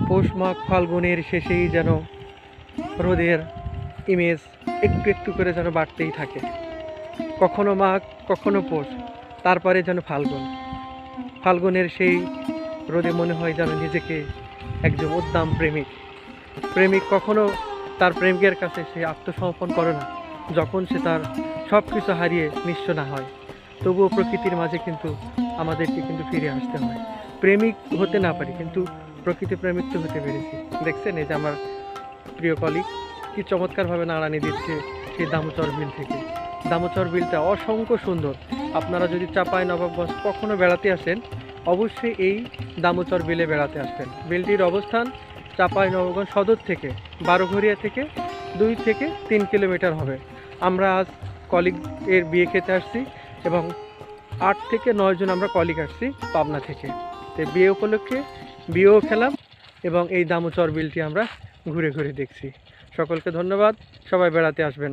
পৌষ মাঘ ফাল্গুনের শেষেই যেন রোদের ইমেজ একটু একটু করে যেন বাড়তেই থাকে। কখনো মাঘ, কখনো পৌষ, তারপরে যেন ফাল্গুন। ফাল্গুনের সেই রোদে মনে হয় যেন নিজেকে একজন উদ্দাম প্রেমিক। প্রেমিক কখনো তার প্রেমিকের কাছে সে আত্মসমর্পণ করে না, যখন সে তার সব কিছু হারিয়ে নিঃস্ব না হয়। তবুও প্রকৃতির মাঝে কিন্তু আমাদেরকে কিন্তু ফিরে আসতে হয়। প্রেমিক হতে না পারি, কিন্তু প্রকৃতি প্রেমিক তো হতে পেরেছি। দেখছেন এই যে আমার প্রিয় কলিগ কি চমৎকারভাবে নাড়ানি দিচ্ছে সেই দামোচর বিল থেকে। দামোচর বিলটা অসংখ্য সুন্দর। আপনারা যদি চাঁপাইনবাবগঞ্জ কখনো বেড়াতে আসেন, অবশ্যই এই দামোচর বিলে বেড়াতে আসবেন। বিলটির অবস্থান চাঁপাইনবাবগঞ্জ সদর থেকে, বারোঘরিয়া থেকে 2 থেকে 3 কিলোমিটার হবে। আমরা আজ কলিগ এর বিয়ে খেতে আসছি এবং 8 থেকে 9 জন আমরা কলিগ আসছি পাবনা থেকে। তো বিয়ে উপলক্ষে বিয়েও খেলাম এবং এই দামোচর বিলটি আমরা ঘুরে ঘুরে দেখছি। সকলকে ধন্যবাদ, সবাই বেড়াতে আসবেন।